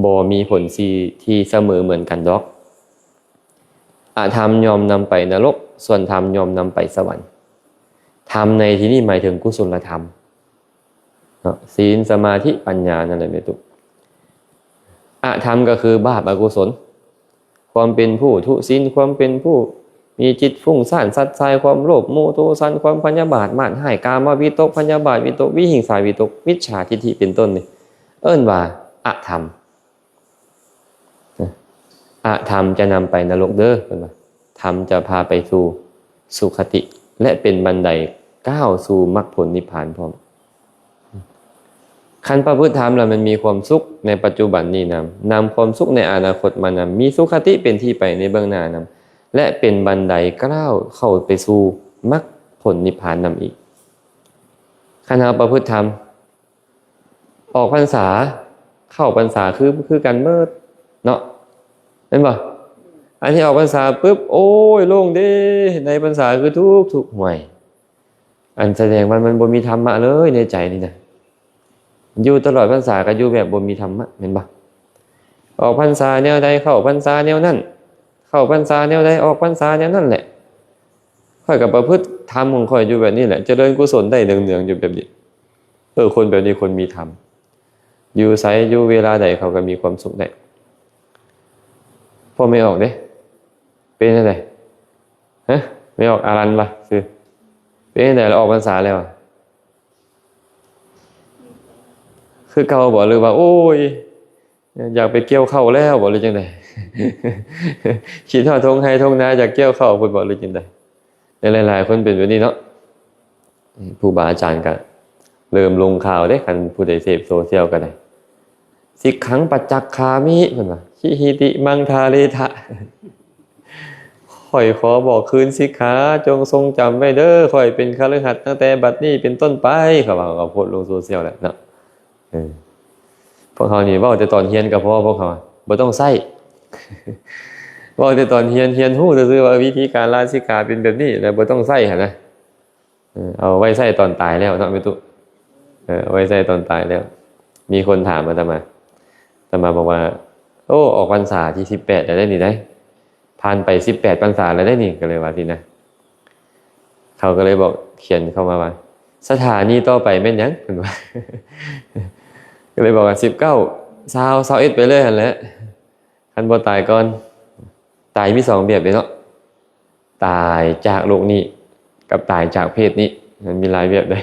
บ่มีผลที่เสมอเหมือนกันดอกอะธรรมยอมนำไปนรกส่วนธรรมยอมนำไปสวรรค์ธรรมในที่นี้หมายถึงกุศลธรรมศีลสมาธิปัญญานั่นแหละเมตุอะธรรมก็คือบาปอกุศลความเป็นผู้ทุศีลความเป็นผู้มีจิตฟุ้งซ่านสัดสายความโลภโมโทสันความพยาบาทม่านให้กามวิตกพยาบาทวิตกวิหิงสาวิตกมิจฉาทิฏฐิเป็นต้นนี่เอิ้นว่าอะธรรมอะธรรมจะนำไปนรกเด้อเพิ่นว่าธรรมจะพาไปสู่สุคติและเป็นบันไดก้าวสู่มรรคผลนิพพานพร้อมคันประพฤติธรรมแล้วมันมีความสุขในปัจจุบันนี้นำความสุขในอนาคตมานำมีสุขติเป็นที่ไปในเบื้องหน้านำและเป็นบันไดก้าวเข้าไปสู่มรรคผลนิพพานนำอีกคันเราประพฤติธรรมออกพรรษาเข้าพรรษาคือกันเบิดเนาะเห็นบ่อันที่ออกพรรษาปุ๊บโอ้ยโล่งเด้ในพรรษาคือทุกห่วยอันแสดงว่ามันบ่มีธรรมะเลยในใจนี่นะอยู่ตลอดพรรษาก็อยู่แบบบ่มีธรรมะเห็นบ่ออกพรรษาแนวใดเข้าพรรษาแนวนั้นเข้าพรรษาแนวใดออกพรรษาแนวนั้นแหละค่อยกับประพฤติธรรมของค่อยอยู่แบบนี้แหละเจริญกุศลได้เนืองๆอยู่แบบนี้คนแบบนี้คนมีธรรมอยู่ไสอยู่เวลาใดเขาก็มีความสุขได้พอไม่ออกเด้เป็นจังได๋ฮะไม่ออกอารันบ่คือเป็นจังได๋ออกพรรษาแล้วคือเก่าบ่หรือว่าโอ้ยอยากไปเกี่ยวข้าวแล้วบ่หรือจังได๋คิดฮอดทงไห้ทงนาอยากเกี่ยวข้าวพุ่นบ่หรือจังได๋หลายๆคนเป็นแบบนี้เนาะครูบาอาจารย์ก็เริ่มลงข่าวเด้คันผู้ใดเสพโซเชียลก็ได้สิกขังปัจจักขามิเพิ่นว่าหิหิติมังทาเลทะข่อยขอบอกคืนสิกขาจงทรงจำไว้เด้อข่อยเป็นคฤหัสถ์ตั้งแต่บัดนี้เป็นต้นไปเขาว่าเขาโพสต์ลงโซเชียลแล้วเนาะพวกเขานี่เว้าแต่ตอนเรียนก็พอพวกเขาบ่ต้องใช้เว้าแต่ตอนเรียนฮู้ซื่อๆว่าวิธีการลาสิกขาเป็นแบบนี้แล้วบ่ต้องใช้หั่นนะเอาไว้ใช้ตอนตายแล้วเนาะแม่ตุเอาไว้ใช้ตอนตายแล้วมีคนถามอาตมาบอกว่าโอ้ออกพรรษาที่18แล้วได้นี่ได้ผ่านไป18พรรษาแล้วได้นี่ก็เลยว่าสินะเขาก็เลยบอกเขียนเข้ามาว่าสถานีต่อไปแม่นหยังเพิ่นว่าก็เลยบอกว่า19 20 21ไปเลยหั่นแหละคันบ่ตายก่อนตายมี2แบบเด้เนาะตายจากโลกนี้กับตายจากเพศนี้มันมีหลายแบบได้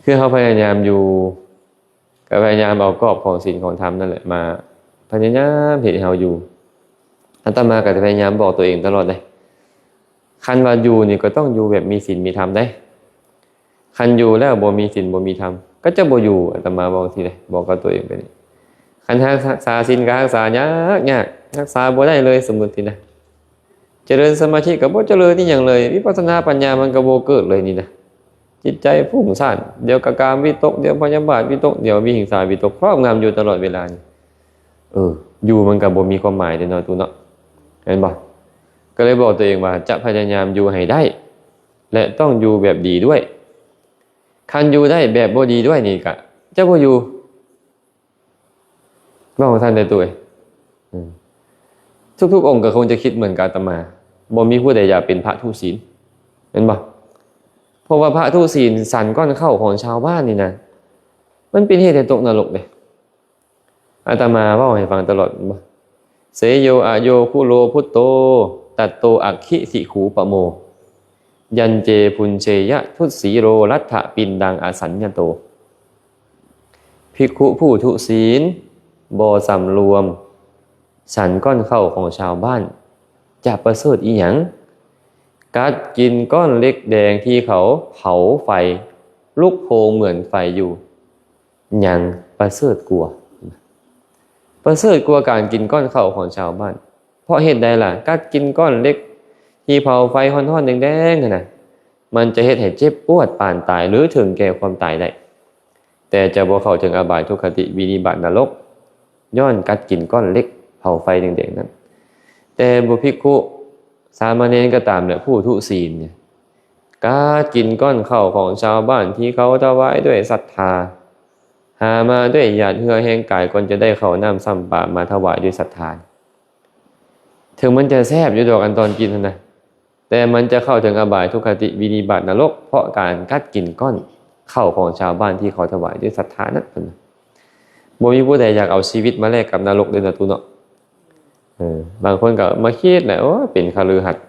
คือเขาพยายามอยู่ก็พยายามเอากรอบของศีลของธรรมนั่นแหละมาพยายามเฮ็ดให้เฮาอยู่อาตมาก็พยายามบอกตัวเองตลอดเลยคันว่าอยู่นี่ก็ต้องอยู่แบบมีศีลมีธรรมได้คันอยู่แล้วบ่มีศีลบ่มีธรรมก็จะบ่อยู่อาตมาบอกทีเลยบอกกับตัวเองไปนี่คันรักษาศีลก็รักษายากรักษาบ่ได้เลยสมมุตินะเจริญสมาธิก็บ่เจริญนี่หยังเลยวิปัสสนาปัญญามันก็บ่เกิดเลยนี่นะจิตใจฟุ้งซ่านเดี๋ยวกามวิตกเดี๋ยวพยาบาทวิตกเดี๋ยววิหิงสาวิตกครอบงำอยู่ตลอดเวลานี่อยู่มันก็บ่มีความหมายเด้เนาะตุเนาะเห็นบ่ก็เลยบอกตัวเองว่าจะพยายามอยู่ให้ได้และต้องอยู่แบบดีด้วยคันอยู่ได้แบบบ่ดีด้วยนี่ก็จะบ่อยู่บ่ของท่านได้ตัวทุกๆองค์ก็คงจะคิดเหมือนกับอาตมาบ่มีผู้ใดอยากเป็นพระทุศีลเห็นบ่เพราะว่าพระทุศีลสันก้อนเข้าของชาวบ้านนี่นะมันเป็นเหตุให้ตกนรกเลย อาตมาเว้าให้ฟังตลอดเสโยอโยคุโลพุตโตตัตโตอักขิสิขูปโมยันเจพุนเชยะทุสีโรรัตถปินดังอสัญญโตภิกขุผู้ทุศีลบ่สำรวมฉันก้อนเข้าของชาวบ้านจะประเสริฐอีหยังกัดกินก้อนเล็กแดงที่เขาเผาไฟลุกโพงเหมือนไฟอยู่ยังประเสริฐกลัวประเสริฐกลัวการกินก้อนเข้าของชาวบ้านเพราะเหตุใดล่ะกัดกินก้อนเล็กที่เผาไฟฮ้อนๆแดงๆน่ะมันจะเฮ็ดให้เจ็บปวดปานตายหรือถึงแก่ความตายได้แต่จะบ่เข้าถึงอบายทุกขติวินิบาตนรกย้อนกัดกินก้อนเล็กเผาไฟแดงๆนั้นแต่บุภิกขุสามเณรก็ตามเนี่ยผู้ทุศีลเนี่ยกัดกินก้อนข้าวของชาวบ้านที่เขาถวายด้วยศรัทธาหามาด้วยหยาดเหงื่อแห้งกายก่อนจะได้เข้าน้ำซ้ำปากมาถวายด้วยศรัทธาถึงมันจะแซ่บอยู่ดอกอันตอนกินนะแต่มันจะเข้าถึงอบายทุกขติวินิบาตนรกเพราะการกัดกินก้อนข้าวของชาวบ้านที่เขาถวายด้วยศรัทธานั้นบ่มีผู้ใดอยากเอาชีวิตมาแลกกับนรกเลยนะตุเนาะบางคนก็มาคิดแหละว่าเป็นคฤหัสถ์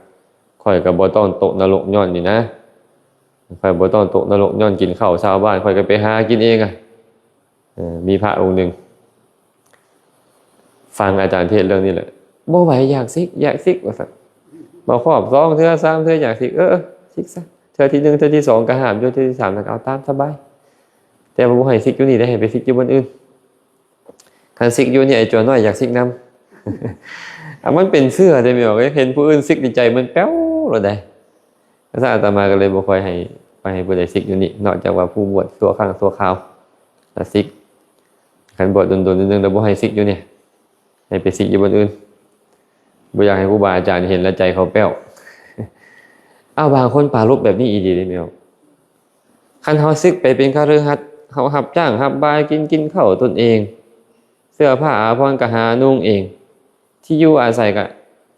ข่อยก็บ่ต้องตกนรกย้อนนี่นะข่อยบ่ต้องตกนรกย้อนกินข้าวชาวบ้านข่อยก็ไปหากินเองมีพระองค์หนึ่งฟังอาจารย์เทศเรื่องนี้แหละบ่ไหวอยากซิกว่าซั่นบ่ครอบ2เทื่อ3เทื่ออยากซิกซิกซะเทื่อที่1เทื่อที่2ก็ห้ามอยู่เทื่อที่3ก็เอาตามสบายแต่บ่ให้ซิกอยู่นี่ได้ให้ไปซิกอยู่บนอื่นคันซิกอยู่นี่ไอ้จัวน้อยอยากซิกนำมันเป็นเสื้อได้มั้ยว่าเห็นผู้อื่นซิกดีใจมันแป๊วแล้วได้ถ้าอาตมาก็เลยบ่ค่อยให้ไปให้ผู้ใดซิกอยู่นี่นอกจากว่าผู้บวชตัวข้างตัวคราวแล้วซิกคันบวชโดนๆนึงแล้วบ่ให้ซิกอยู่เนี่ยให้ไปซิกอยู่บนอื่นบ่อยากให้ครูบาอาจารย์เห็นแล้วใจเขาแป้วบางคนปรารภแบบนี้อีดีได้มั้ยคันเฮาซิกไปเป็นคฤหัสถ์เฮารับจ้างรับบายกินข้าวตนเองเสื้อผ้าอาภรณ์ก็หานุ่งเองที่อยู่อาศัยก็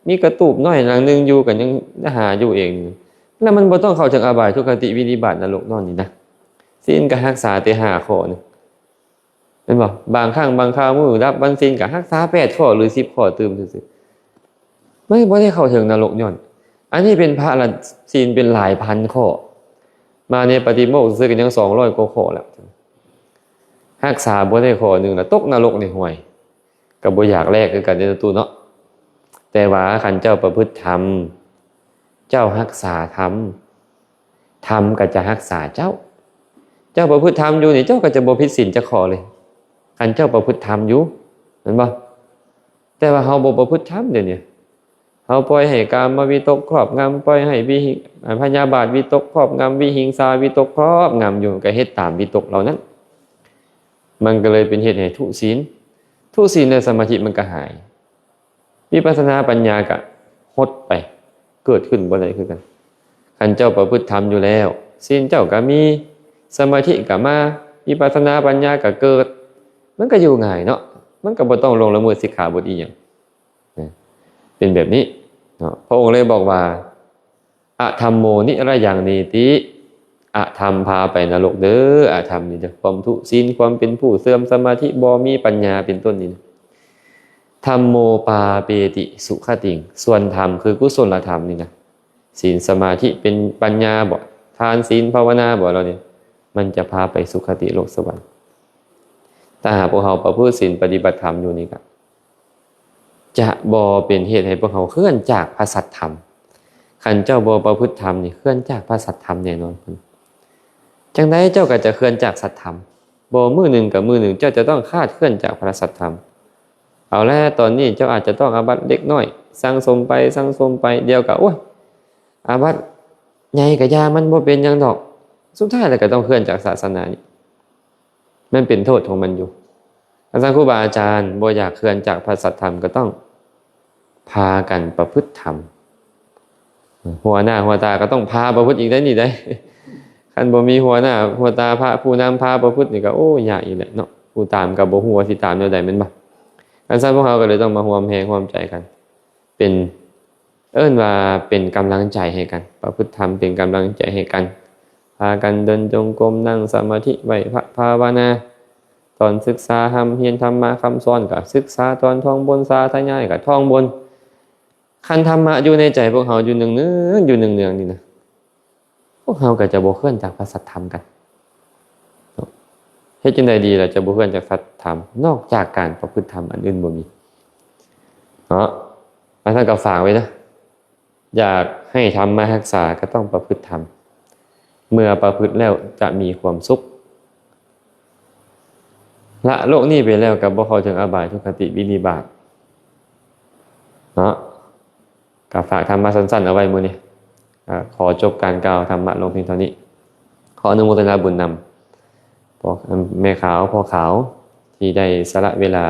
มีกระตูบน้อยหลังนึงอยู่ก็ยังหาอยู่เองแล้วมันบ่ต้องเข้าถึงอบายทุกขติวินิบาตนรกนอนนี่นะศีลก็รักษาแต่5ข้อนึงเห็นบ่บางครั้งบางคราวมื้อรับวันศีลก็รักษา8ข้อหรือ10ข้อตื่มซื่อๆไม่บ่ได้เข้าถึงนรกย้อนอันนี้เป็นพระละศีลเป็นหลายพันข้อมาในปฏิโมกข์ซื่อๆก็ยัง200กว่าข้อแล้วรักษาบ่ได้ข้อนึงแล้วตกนรกนี่ห่วยก็บ่อยากแลกคือกันในตู้เนาะแต่ว่าคันเจ้าประพฤติธรรมเจ้ารักษาธรรมก็จะรักษาเจ้าประพฤติธรรมอยู่นี่เจ้าก็จะบ่ผิดศีลจักข้อเลยคันเจ้าประพฤติธรรมอยู่เห็นบ่แต่ว่าเฮาบ่ประพฤติธรรมเดี๋ยวนี้เฮาปล่อยให้กามวิตกครอบงำปล่อยให้พยาบาทวิตกครอบงำวิหิงสาวิตกครอบงำอยู่ก็เฮ็ดตามวิตกเหล่านั้นมันก็เลยเป็นเหตุให้ทุศีลในสมาธิมันก็หายวิปัสสนาปัญญาก็หดไปเกิดขึ้นบ่ได้คือกันคันเจ้าประพฤติธรรมอยู่แล้วศีลเจ้าก็มีสมาธิก็มาวิปัสสนาปัญญาก็เกิดมันก็อยู่ง่ายเนาะมันก็บ่ต้องลงละเมิดสิกขาบทอีหยังเป็นแบบนี้เนาะพระองค์เลยบอกว่าอะธัมโมนิระยังเนติอะธรรมพาไปนรกเด้ออะธรรมนี่เด้อความทุศีลความเป็นผู้เสื่อมสมาธิบ่มีปัญญาเป็นต้นนี่ธัมโมปาเปติสุขติงส่วนธรรมคือกุศลธรรมนี่นะศีลสมาธิเป็นปัญญาบ่ทานศีลภาวนาบ่เราเนี่ยมันจะพาไปสุขติโลกสวรรค์ถ้าหากพวกเราประพฤติศีลปฏิบัติธรรมอยู่นี่ก็จะบ่เป็นเหตุให้พวกเราเคลื่อนจากพระสัทธรรมคันเจ้าบ่ประพฤติธรรมนี่เคลื่อนจากพระสัทธรรมแน่นอนพุ่นจังได๋เจ้าก็จะเคลื่อนจากสัทธรรมบ่มื้อหนึ่งกับมื้อหนึ่งเจ้าจะต้องคาดเคลื่อนจากพระสัทธรรมเอาแล้วตอนนี้เจ้าอาจจะต้องอาบัติเล็กน้อยสั่งสมไปเดียวก็โอ้ยอาบัติใหญ่ก็ยามันบ่เป็นหยังดอกสุดท้ายแล้วก็ต้องเคลื่อนจากศาสนานี้มันเป็นโทษของมันอยู่อาจารย์ครูบาอาจารย์บ่อยากเคลื่อนจากพระสัทธรรมก็ต้องพากันประพฤติธรรมหัวหน้าหัวตาก็ต้องพาประพฤติอีกได้นี่ได้คันบ่มีหัวหน้าหัวตาพระผู้นำพาประพฤตินี่ก็โอ้ยากอีกแหละเนาะผู้ตามก็บ่ฮู้ว่าสิตามแนวใดแม่นบ่อันซั่นพวกเราก็เลยต้องมาร่วมแรงร่วมใจกันเป็นว่าเป็นกำลังใจให้กันประพฤติธรรมเป็นกำลังใจให้กันพากันเดินจงกรมนั่งสมาธิไหว้พระภาวนาถ ตอนศึกษาทำเฮียนธรรมะคำสอนก็ศึกษาตอนท่องบนสาธยายก็ท่องบนคันธรรมะอยู่ในใจพวกเฮาอยู่เนืองๆอยู่เนืองๆนี่นะพวกเฮาก็จะบ่เคลื่อนจากพระสัทธรรมกันเฮ็ดจังได๋ดีล่ะจะบ่เคลื่อนจากสัทธรรมนอกจากการประพฤติธรรมอันอื่นบ่มีเนาะท่านก็ฝากไว้นะอยากให้ธรรมะรักษาก็ต้องประพฤติธรรมเมื่อประพฤติแล้วจะมีความสุขละโลกนี้ไปแล้วก็บ่เข้าถึงอบายทุกขติวินิบาตเนาะก็ฝากธรรมะสั้นๆเอาไว้มื้อนี้ขอจบการกล่าวธรรมะลงเพียงเท่านี้ขออนุโมทนาบุญนำพอแม่ขาวพ่อขาวที่ได้สละเวลา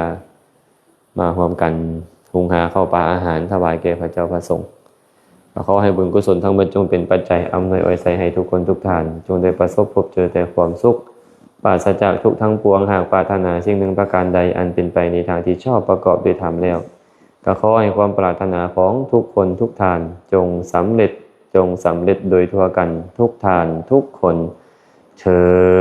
มาร่วมกันหุงหาข้าวปลาอาหารถวายแก่พระเจ้าพระสงฆ์ขอให้บุญกุศลทั้งหมดจงเป็นปัจจัยอำนวยอวยชัยให้ทุกคนทุกท่านจงได้ประสบพบเจอแต่ความสุขปราศจากทุกข์ทั้งปวงหากปรารถนาสิ่งหนึ่งประการใดอันเป็นไปในทางที่ชอบประกอบด้วยธรรมแล้วก็ขอให้ความปรารถนาของทุกคนทุกท่านจงสำเร็จโดยทั่วกันทุกท่านทุกคนเทอญ